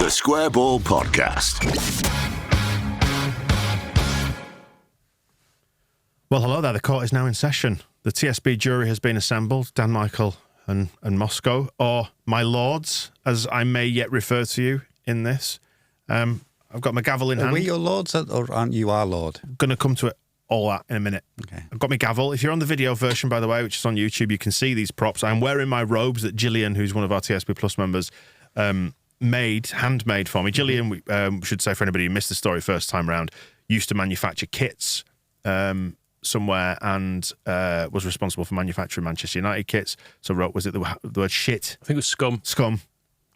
The Square Ball Podcast. Well, hello there. The court is now in session. The TSB jury has been assembled. Dan, Michael and Moscow, or my lords, as I may yet refer to you in this. I've got my gavel in hand. Are we your lords, or aren't you our lord? Going to come to it all that in a minute. Okay. I've got my gavel. If you're on the video version, by the way, which is on YouTube, you can see these props. I'm wearing my robes that Gillian, who's one of our TSB Plus members, handmade for me. Gillian, we should say for anybody who missed the story first time round, used to manufacture kits somewhere and was responsible for manufacturing Manchester United kits. So was it the word shit? I think it was scum. Scum.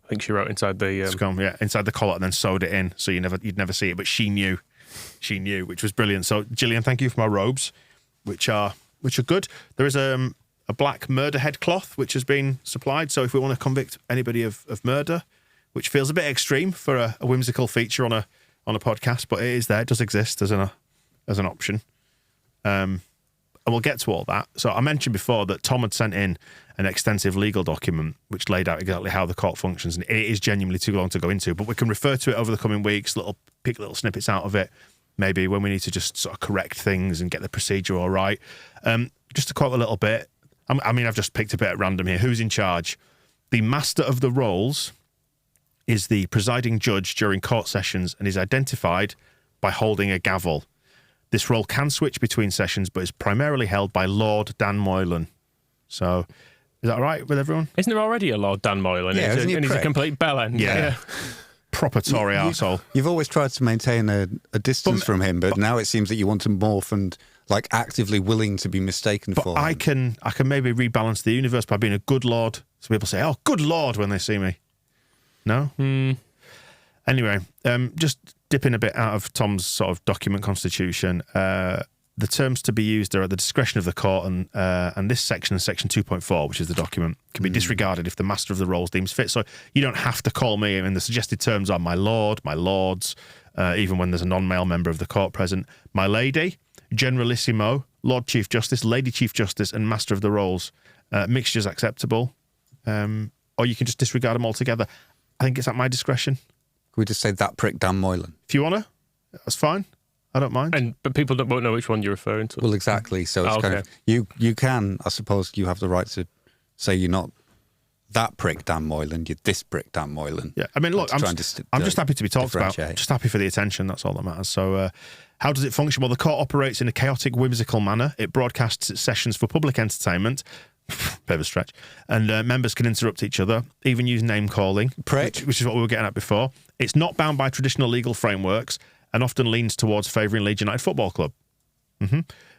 I think she wrote inside the... Scum, yeah, inside the collar and then sewed it in so you'd never see it, but she knew. She knew, which was brilliant. So, Gillian, thank you for my robes, which are good. There is a black murder head cloth which has been supplied. So, if we want to convict anybody of murder, which feels a bit extreme for a whimsical feature on a podcast, but it is there. It does exist as an option. And we'll get to all that. So, I mentioned before that Tom had sent in an extensive legal document which laid out exactly how the court functions, and it is genuinely too long to go into, but we can refer to it over the coming weeks, pick little snippets out of it, maybe when we need to just sort of correct things and get the procedure all right. Just to quote a little bit, I've just picked a bit at random here. Who's in charge? The master of the rolls is the presiding judge during court sessions and is identified by holding a gavel. This role can switch between sessions, but is primarily held by Lord Dan Moylan. So, is that all right with everyone? Isn't there already a Lord Dan Moylan? Yeah, he's a complete bellend. Yeah. Proper Tory arsehole. You've always tried to maintain a distance from him, but now it seems that you want to morph and actively willing to be mistaken for him. I can maybe rebalance the universe by being a good lord. So people say, "Oh, good lord," when they see me. No? Anyway, just dipping a bit out of Tom's sort of document constitution. The terms to be used are at the discretion of the court, and this section, section 2.4, which is the document, can be disregarded if the master of the rolls deems fit. So you don't have to call me. I mean, the suggested terms are my lord, my lords, even when there's a non-male member of the court present, my lady, generalissimo, Lord Chief Justice, Lady Chief Justice, and master of the rolls. Mixtures acceptable, or you can just disregard them altogether. I think it's at my discretion. Can we just say that prick Dan Moylan? If you want to, that's fine. I don't mind. But people won't know which one you're referring to. Well, exactly. So it's kind of you can, I suppose, you have the right to say you're not that prick Dan Moylan, you're this prick Dan Moylan. Yeah, I mean, look, I'm just happy to be talked about. Just happy for the attention. That's all that matters. So, how does it function? Well, the court operates in a chaotic, whimsical manner. It broadcasts its sessions for public entertainment. Bit of a stretch. And members can interrupt each other, even use name calling, which is what we were getting at before. It's not bound by traditional legal frameworks, and often leans towards favouring Leeds United Football Club.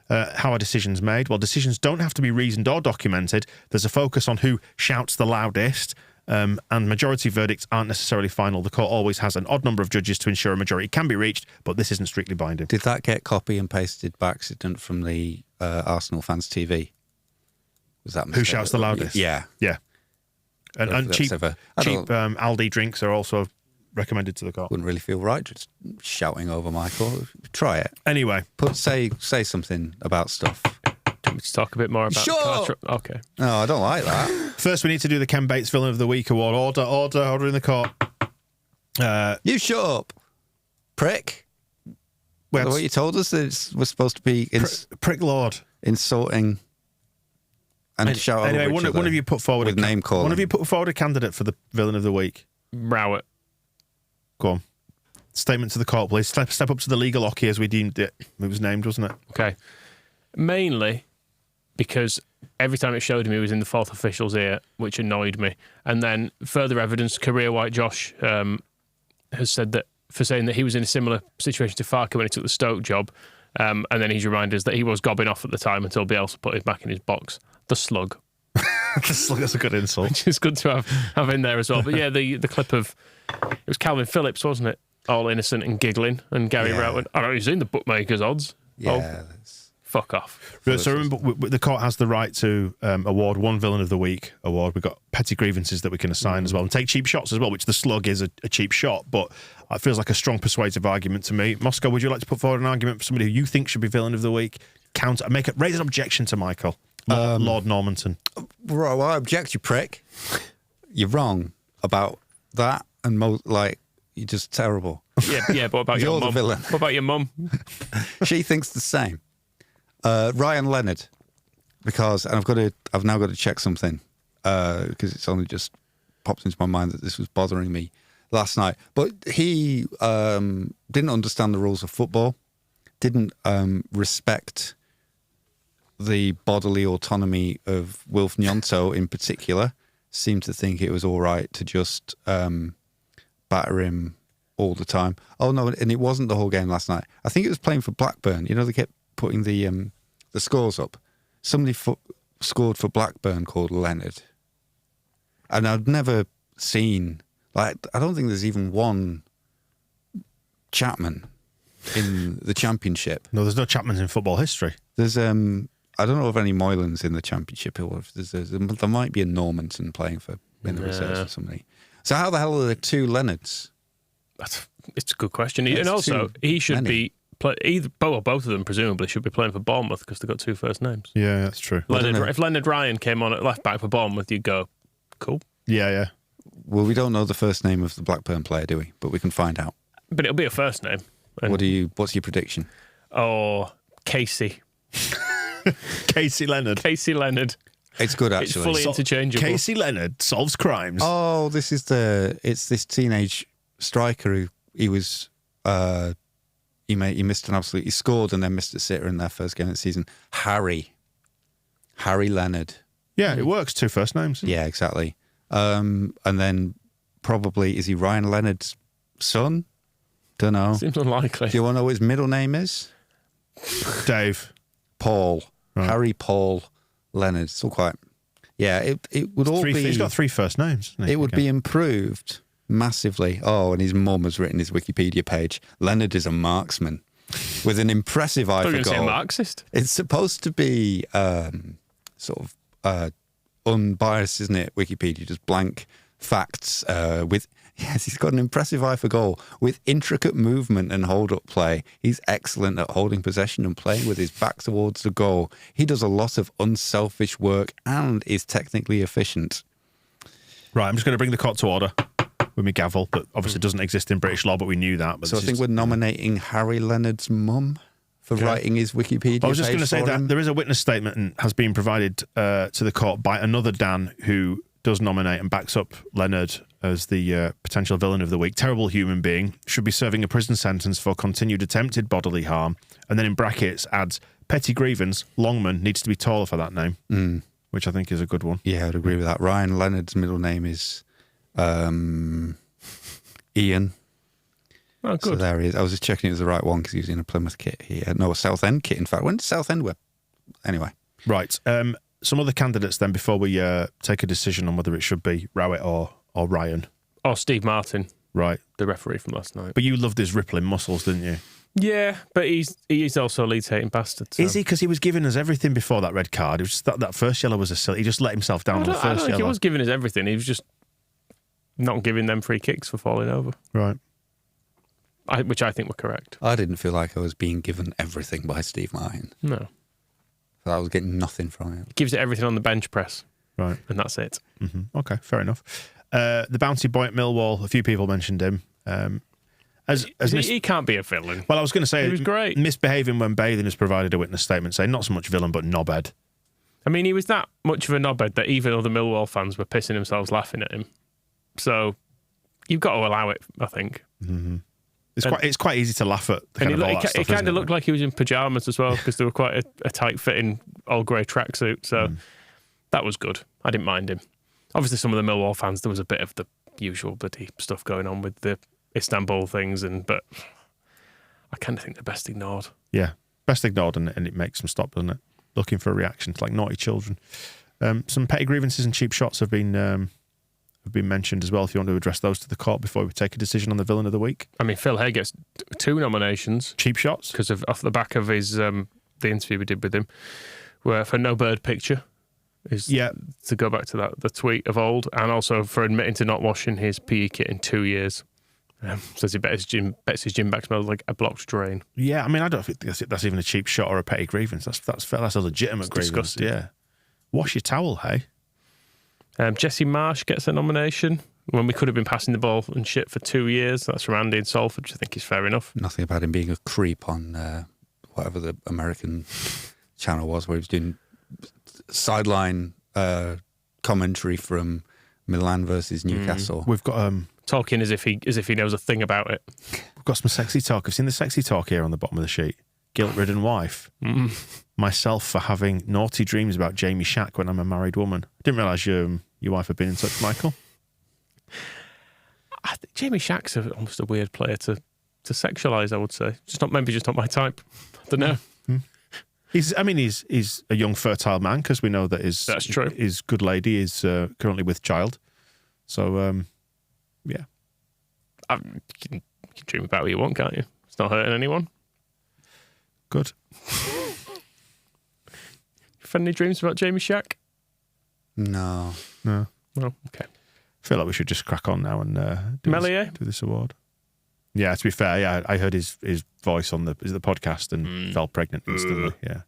How are decisions made? Well, decisions don't have to be reasoned or documented. There's a focus on who shouts the loudest, and majority verdicts aren't necessarily final. The court always has an odd number of judges to ensure a majority can be reached, but this isn't strictly binding. Did that get copy and pasted by accident from the Arsenal Fans TV? Was that who shouts the loudest? Yeah. Yeah. And cheap Aldi drinks are also recommended to the court. Wouldn't really feel right just shouting over Michael. Try it. Anyway. Say something about stuff. Let's talk a bit more about Okay. No, I don't like that. First, we need to do the Ken Bates Villain of the Week award. Order in the court. You shut up, prick. What you told us that we're supposed to be prick lord insulting and shout anyway, over each other. One of you put forward with name calling. One of you put forward a candidate for the Villain of the Week. Rowett. Go on. Statement to the court, please. Step up to the legal hockey as we deemed it. It was named, wasn't it? Okay. Mainly because every time it showed him, he was in the fourth official's ear, which annoyed me. And then further evidence, career white Josh has said that for saying that he was in a similar situation to Farker when he took the Stoke job, and then he's reminded us that he was gobbing off at the time until Bielsa put it back in his box. The slug. The slug, that's a good insult. Which is good to have in there as well. But yeah, the clip of... It was Calvin Phillips, wasn't it? All innocent and giggling. And Gary Rowett went, I don't know, he's in the bookmaker's odds. Yeah. Fuck off. So remember, the court has the right to award one Villain of the Week award. We've got petty grievances that we can assign as well, and take cheap shots as well, which the slug is a cheap shot, but it feels like a strong persuasive argument to me. Moscow, would you like to put forward an argument for somebody who you think should be Villain of the Week? Raise an objection to Michael. Lord Normanton. Right, well, I object, you prick. You're wrong about that, and You're just terrible. Yeah. But what about You're your the mum? villain. What about your mum? She thinks the same. Ryan Leonard, because and I've now got to check something because it's only just popped into my mind that this was bothering me last night. But he didn't understand the rules of football, didn't respect the bodily autonomy of Wilf Gnonto in particular, seemed to think it was all right to just batter him all the time. Oh no, and it wasn't the whole game last night. I think it was playing for Blackburn. You know, they kept putting the scores up. Somebody scored for Blackburn called Leonard. And I'd never seen, I don't think there's even one Chapman in the Championship. No, there's no Chapmans in football history. There's, I don't know of any Moylans in the Championship. Or if there might be a Normanton playing in the reserves or somebody. So how the hell are there two Leonards? It's a good question. And also, he should be both of them presumably should be playing for Bournemouth because they've got two first names. Yeah, that's true. If Leonard Ryan came on at left back for Bournemouth, you'd go, cool. Yeah. Well, we don't know the first name of the Blackburn player, do we? But we can find out. But it'll be a first name. And What's your prediction? Oh, Casey. Casey Leonard. Casey Leonard. It's good, actually. It's fully interchangeable. Casey Leonard solves crimes. Oh, it's this teenage striker who he was he missed an absolute. He scored and then missed a sitter in their first game of the season. Harry Leonard. Yeah, it works. Two first names. Yeah, exactly. And then probably is he Ryan Leonard's son? Don't know. Seems unlikely. Do you want to know what his middle name is? Dave. Paul. Right. Harry Paul Leonard. It's all quite. Yeah, it would all be. He's got three first names. It would be improved massively. Oh, and his mum has written his Wikipedia page. Leonard is a marksman with an impressive eye for goal. Say Marxist. It's supposed to be sort of unbiased, isn't it? Wikipedia, just blank facts with. Yes, he's got an impressive eye for goal with intricate movement and hold-up play. He's excellent at holding possession and playing with his back towards the goal. He does a lot of unselfish work and is technically efficient. Right, I'm just going to bring the court to order with me gavel, that obviously doesn't exist in British law, but we knew that. But so I think we're nominating Harry Leonard's mum for writing his Wikipedia page. I was just going to say that him. there is a witness statement and has been provided to the court by another Dan who does nominate and backs up Leonard as the potential villain of the week. Terrible human being, should be serving a prison sentence for continued attempted bodily harm. And then in brackets adds, petty grievance, Longman needs to be taller for that name, which I think is a good one. Yeah, I'd agree with that. Ryan Leonard's middle name is Ian. Oh, good. So there he is. I was just checking it was the right one because he was in a Plymouth kit. A Southend kit, in fact. When did Southend wear? Anyway. Right. Some other candidates then before we take a decision on whether it should be Rowett or Ryan. Or Steve Martin. Right. The referee from last night. But you loved his rippling muscles, didn't you? Yeah, but he's also a Leeds-hating bastard. So. Is he? Because he was giving us everything before that red card. It was just that first yellow was a silly. He just let himself down on the first I don't think yellow. he was giving us everything. He was just not giving them free kicks for falling over. Right. Which I think were correct. I didn't feel like I was being given everything by Steve Martin. No. I was getting nothing from him. He gives it everything on the bench press. Right. And that's it. Mm-hmm. Okay, fair enough. The bouncy boy at Millwall, a few people mentioned him. He can't be a villain. Well, I was going to say, he was great. Misbehaving when bathing has provided a witness statement saying not so much villain, but knobhead. I mean, he was that much of a knobhead that even other Millwall fans were pissing themselves laughing at him. So you've got to allow it, I think. Mm-hmm. It's quite easy to laugh at. It kind of looked like he was in pyjamas as well because they were quite a tight-fitting all grey tracksuit. So that was good. I didn't mind him. Obviously, some of the Millwall fans, there was a bit of the usual bloody stuff going on with the Istanbul things, but I kind of think they're best ignored. Yeah, best ignored, and it makes them stop, doesn't it? Looking for a reaction. It's like naughty children. Some petty grievances and cheap shots have been mentioned as well, if you want to address those to the court before we take a decision on the villain of the week. I mean, Phil Hay gets 2 nominations. Cheap shots? Because off the back of his the interview we did with him, where for no bird picture, to go back to the tweet of old, and also for admitting to not washing his PE kit in 2 years. Says he bets his gym bag smells like a blocked drain. Yeah, I mean, I don't think that's even a cheap shot or a petty grievance. That's a legitimate grievance. Disgusting. Yeah. Wash your towel, hey? Jesse Marsh gets a nomination when we could have been passing the ball and shit for 2 years. That's from Andy in Salford, which I think is fair enough. Nothing about him being a creep on whatever the American channel was, where he was doing sideline commentary from Milan versus Newcastle. We've got Talking as if he knows a thing about it. we've got some sexy talk. I've seen the sexy talk here on the bottom of the sheet. Guilt-ridden wife. Myself for having naughty dreams about Jamie Shack when I'm a married woman. Didn't realise your wife had been in touch, Michael. I think Jamie Shack's almost a weird player to sexualise, I would say. Just not my type. I don't know. He's a young, fertile man, because we know that That's true. His good lady is currently with child. So, yeah. You can dream about what you want, can't you? It's not hurting anyone. Good. You've had any dreams about Jamie Shack? No. No. Well, okay. I feel like we should just crack on now and Melier? do this award. Yeah, to be fair, yeah, I heard his voice on the podcast and fell pregnant instantly. Yeah.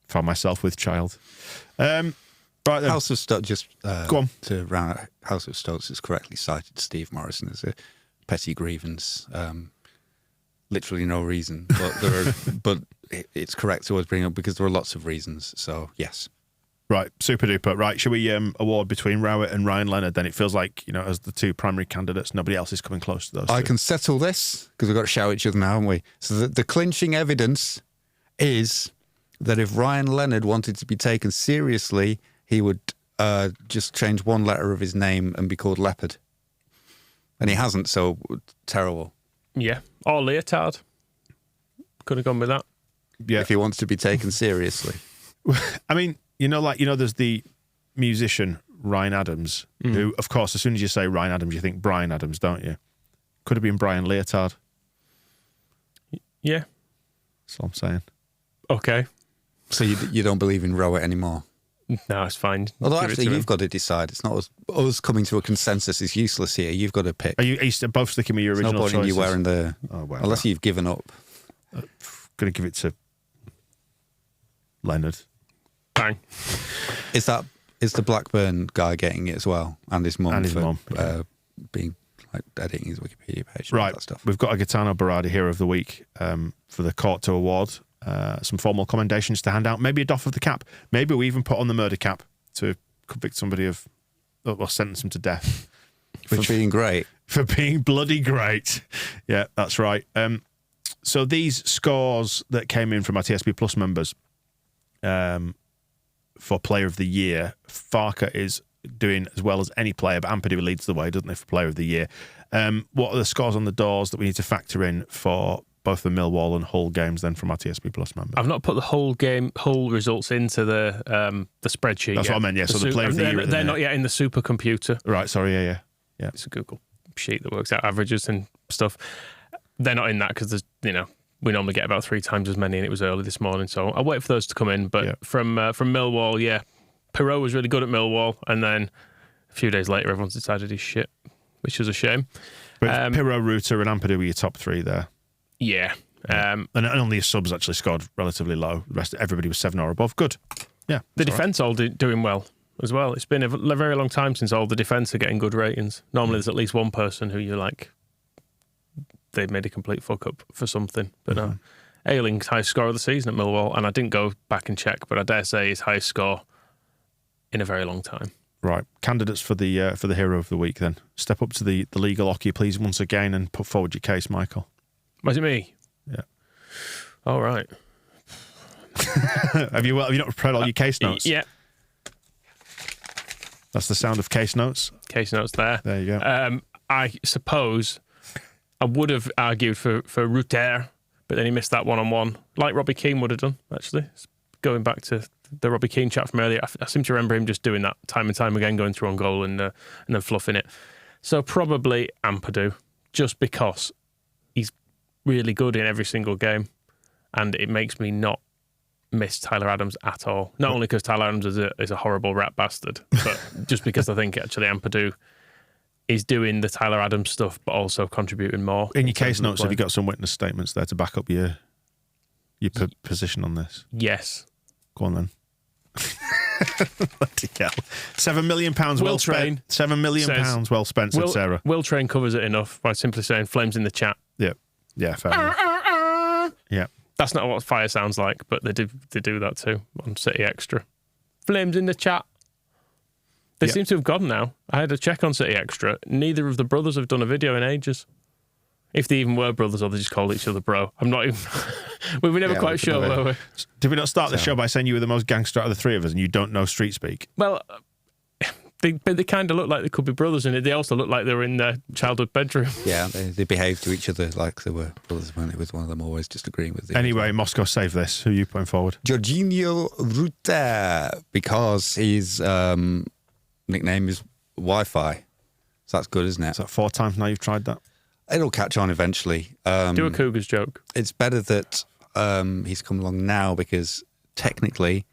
Found myself with child. Right then. House of Stokes, just Go on. to round out, House of Stokes has correctly cited Steve Morrison as a petty grievance. Literally no reason, but it's correct to always bring up because there are lots of reasons. So yes. Right, super duper. Right, shall we award between Rowett and Ryan Leonard? Then it feels like, as the two primary candidates, nobody else is coming close to those I two. can settle this because we've got to shout each other now, haven't we? So the clinching evidence is that if Ryan Leonard wanted to be taken seriously, he would just change one letter of his name and be called Leopard. And he hasn't, so terrible. Yeah. Or Leotard. Could have gone with that. Yeah. If he wants to be taken seriously. I mean, there's the musician Ryan Adams, who, of course, as soon as you say Ryan Adams, you think Brian Adams, don't you? Could have been Brian Leotard. Yeah. That's all I'm saying. Okay. So you don't believe in Rowett anymore? No, it's fine. Although Give it actually, to him. you've got to decide. It's not us coming to a consensus is useless here. You've got to pick. Are you both sticking with your There's original no point in choices? you wearing the... Oh, well, unless you've given up. Going to give it to Leonard. Bang. Is the Blackburn guy getting it as well? And his mum? And his mum, being like editing his Wikipedia page and all Right, that stuff. we've got a Gaetano Berardi Hero of the Week for the Court to award. Some formal commendations to hand out. Maybe a doff of the cap. Maybe we even put on the murder cap to convict somebody of, or sentence them to death. For being great. For being bloody great. Yeah, that's right. So these scores that came in from our TSB Plus members for Player of the Year, Farker is doing as well as any player, but Ampadu leads the way, doesn't he, for Player of the Year. What are the scores on the doors that we need to factor in for both the Millwall and Hull games then from our TSB Plus members? I've not put the Hull results into the spreadsheet That's yet. what I meant, yeah. So the Player of the Year... They're not yet in the supercomputer. Right, sorry, yeah. It's a Google sheet that works out averages and stuff. They're not in that because there's, we normally get about 3 times as many, and it was early this morning, so I'll wait for those to come in. But from Millwall, yeah, Perot was really good at Millwall, and then a few days later, everyone's decided he's shit, which is a shame. But Pirro, Rutter, and Ampadu were your top 3 there. Yeah. And only his subs actually scored relatively low. The rest, everybody was 7 or above. Good. Yeah. The defence all doing well as well. It's been a very long time since all the defence are getting good ratings. Normally, there's at least one person who you're like, they've made a complete fuck up for something. But no. Ayling's highest score of the season at Millwall, and I didn't go back and check, but I dare say his highest score in a very long time. Right. Candidates for the Hero of the Week then. Step up to the legal hockey, please, once again, and put forward your case, Michael. Was it me? Yeah. All right. Have you not prepared all your case notes? Yeah. That's the sound of case notes. Case notes there. There you go. I suppose I would have argued for Rutter, but then he missed that one-on-one, like Robbie Keane would have done, actually. Going back to the Robbie Keane chat from earlier, I seem to remember him just doing that time and time again, going through on goal and then fluffing it. So probably Ampadu, just because he's really good in every single game, and it makes me not miss Tyler Adams at all. Not only because Tyler Adams is a horrible rat bastard, but just because I think actually Ampadu is doing the Tyler Adams stuff, but also contributing more. In your case notes, have you got some witness statements there to back up your position on this? Yes. Go on then. Bloody hell. £7 million well Train spent. £7 million says, well spent, said Sarah. Will Train covers it enough by simply saying flames in the chat. Yeah. Yeah, fair enough. Yeah. That's not what fire sounds like, but they do that too on City Extra. Flames in the chat. They seem to have gone now. I had a check on City Extra. Neither of the brothers have done a video in ages. If they even were brothers or they just called each other bro. I'm not even... we were never quite sure, were we? Did we not start the show by saying you were the most gangster out of the three of us and you don't know street speak? Well, they kind of look like they could be brothers, and they also look like they were in their childhood bedroom. Yeah, they behaved to each other like they were brothers, weren't they? With one of them always just agreeing with the other. Anyway, Moscow, save this. Who are you putting forward? Jorginho Rutter, because his nickname is Wi-Fi. So that's good, isn't it? Is that 4 times now you've tried that? It'll catch on eventually. Do a Cougars joke. It's better that he's come along now because technically,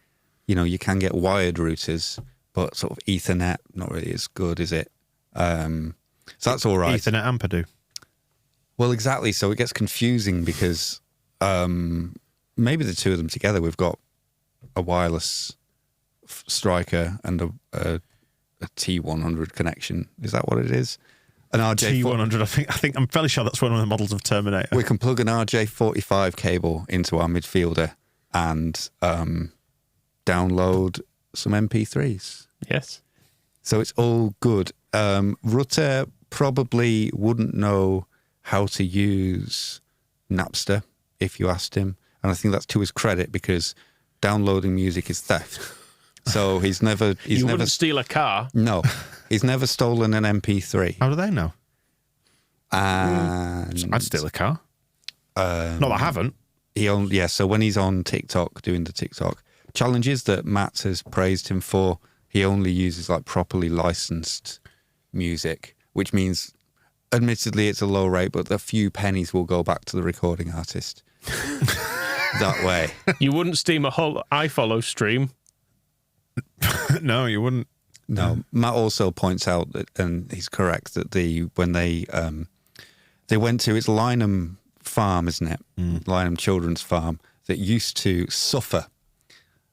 you can get wired routers, but sort of Ethernet, not really as good, is it? So that's all right. Ethernet Ampadu. Well, exactly. So it gets confusing because maybe the two of them together, we've got a wireless striker and a T100 connection. Is that what it is? An T100, I think I'm fairly sure that's one of the models of Terminator. We can plug an RJ45 cable into our midfielder and download some MP3s. Yes. So it's all good. Rutter probably wouldn't know how to use Napster if you asked him. And I think that's to his credit because downloading music is theft. So he's never... You wouldn't steal a car? No. He's never stolen an MP3. How do they know? And I'd steal a car. Not that I haven't. So when he's on TikTok, doing the TikTok challenges that Matt has praised him for, he only uses like properly licensed music, which means, admittedly, it's a low rate, but a few pennies will go back to the recording artist. That way. You wouldn't steam a whole iFollow stream. No, you wouldn't. No. Matt also points out that, and he's correct, that when they went to, it's Lynham Farm, isn't it? Lynham Children's Farm, that used to suffer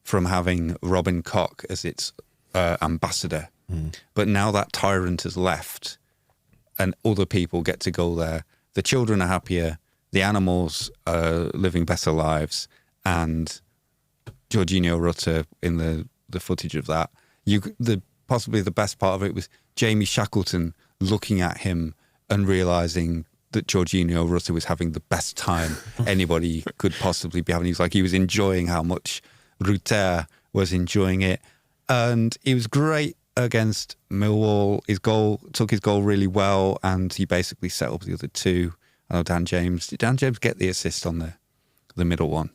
from having Robin Koch as its ambassador. But now that tyrant has left and other people get to go there, the children are happier, the animals are living better lives, and Jorginho Rutter in the footage of that, possibly the best part of it was Jamie Shackleton looking at him and realising that Jorginho Rutter was having the best time anybody could possibly be having. He was enjoying how much Rutter was enjoying it. And he was great against Millwall. Took his goal really well, and he basically set up the other two. I know Dan James. Did Dan James get the assist on the middle one?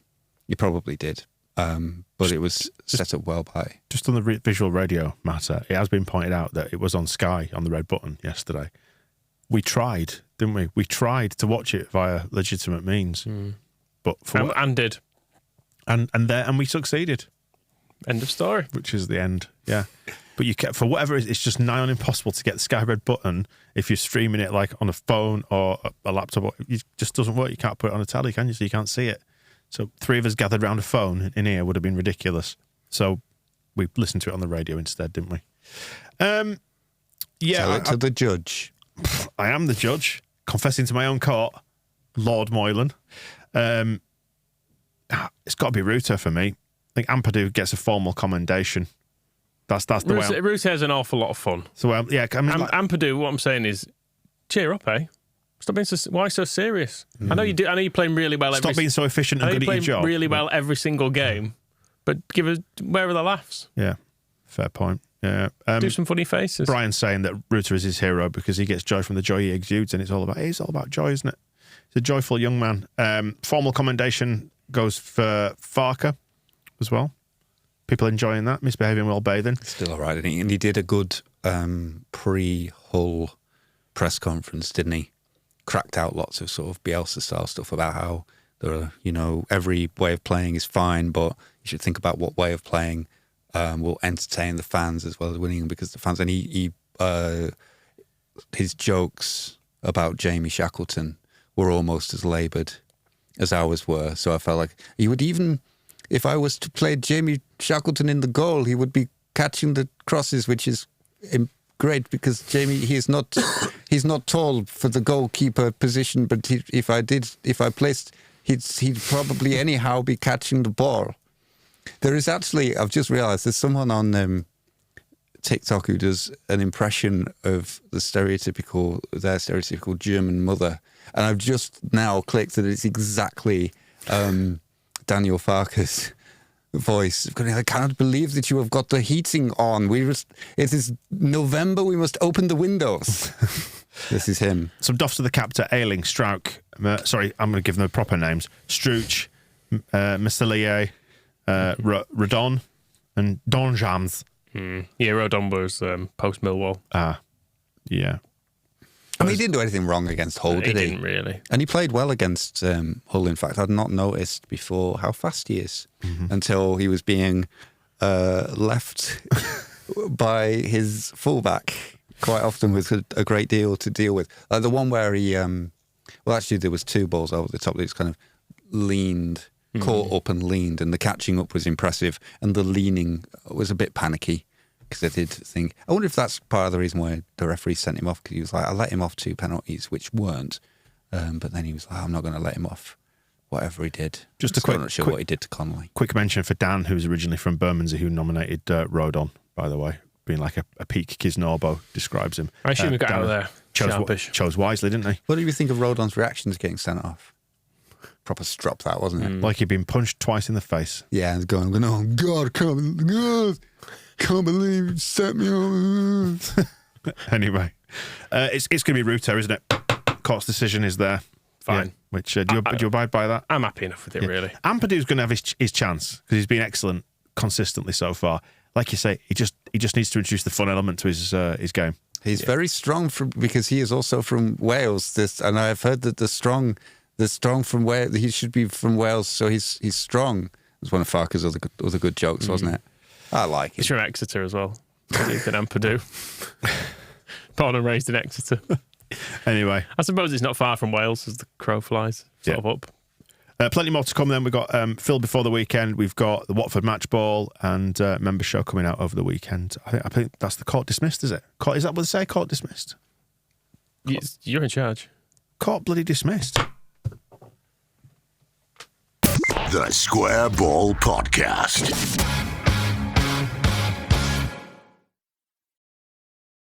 He probably did. But it was set up well by... Just on the visual radio matter, it has been pointed out that it was on Sky on the red button yesterday. We tried, didn't we? We tried to watch it via legitimate means. But and did. And we succeeded. End of story. Which is the end, yeah. But for whatever it's just nigh on impossible to get the Sky red button if you're streaming it like on a phone or a laptop. It just doesn't work. You can't put it on a telly, can you? So you can't see it. So 3 of us gathered around a phone in here would have been ridiculous. So we listened to it on the radio instead, didn't we? Tell it to the judge. I am the judge, confessing to my own court, Lord Moylan. It's got to be Rutter for me. I think Ampadu gets a formal commendation. That's the way. Rutter has an awful lot of fun. So yeah, I mean, Ampadu. What I'm saying is, cheer up, eh? Stop being so. Why so serious? I know you do. I know you're playing really well. Stop being so efficient and good at your job. Really well every single game, but give us where are the laughs? Yeah, fair point. Yeah, do some funny faces. Brian's saying that Rutter is his hero because he gets joy from the joy he exudes, and it's all about joy, isn't it? He's a joyful young man. Formal commendation goes for Farker as well. People enjoying that, misbehaving while bathing. Still all right, isn't he? And he did a good pre-Hull press conference, didn't he? Cracked out lots of sort of Bielsa-style stuff about how there are, every way of playing is fine, but you should think about what way of playing will entertain the fans as well as winning, because the fans, and his jokes about Jamie Shackleton were almost as laboured as ours were. So I felt like he would even, if I was to play Jamie Shackleton in the goal, he would be catching the crosses, which is great because Jamie he's not tall for the goalkeeper position, but if I placed, he'd probably anyhow be catching the ball. There is actually, I've just realised, there's someone on TikTok who does an impression of their stereotypical German mother, and I've just now clicked that it's exactly Daniel Farke's voice. I cannot believe that you have got the heating on. It is November. We must open the windows. This is him. Some doffs to the captor: Ailing, Strauch. Sorry, I'm going to give them the proper names: Struch, Meslier, Rodon, and Donjams. Yeah, Rodon was post Millwall. Yeah. I mean, he didn't do anything wrong against Hull, did he? He didn't really. And he played well against Hull. In fact, I'd not noticed before how fast he is until he was being left by his fullback quite often with a great deal to deal with. Like the one where he, actually there was two balls over the top that was kind of leaned, caught up and leaned, and the catching up was impressive, and the leaning was a bit panicky. Because I did think, I wonder if that's part of the reason why the referee sent him off, because he was like, I let him off 2 penalties, which weren't. But then he was like, I'm not going to let him off whatever he did. I'm not sure what he did to Connolly. Quick mention for Dan, who's originally from Bermondsey, who nominated Rodon, by the way, being like a peak Kisnorbo describes him. I assume he got out of there. Chose wisely, didn't he? What do you think of Rodon's reaction to getting sent off? Proper strop that, wasn't it? Like he'd been punched twice in the face. Yeah, and going, oh, God, can't believe you set me on. Anyway, it's going to be Rutter, isn't it? Court's decision is there. Fine. Yeah, which do you abide by that? I'm happy enough with it, really. Ampadu's going to have his chance because he's been excellent consistently so far. Like you say, he just needs to introduce the fun element to his game. He's very strong because he is also from Wales. And I've heard that the strong from Wales. He should be from Wales, so he's strong. It was one of Farke's other good jokes, wasn't it? I like it. He's from Exeter as well. He's in Ampadu. Born and raised in Exeter. Anyway, I suppose it's not far from Wales as the crow flies. Sort of up. Plenty more to come then. We've got Phil before the weekend. We've got the Watford match ball and member show coming out over the weekend. I think that's the court dismissed, is it? Is that what they say? Court dismissed? You're in charge. Court bloody dismissed. The Square Ball Podcast.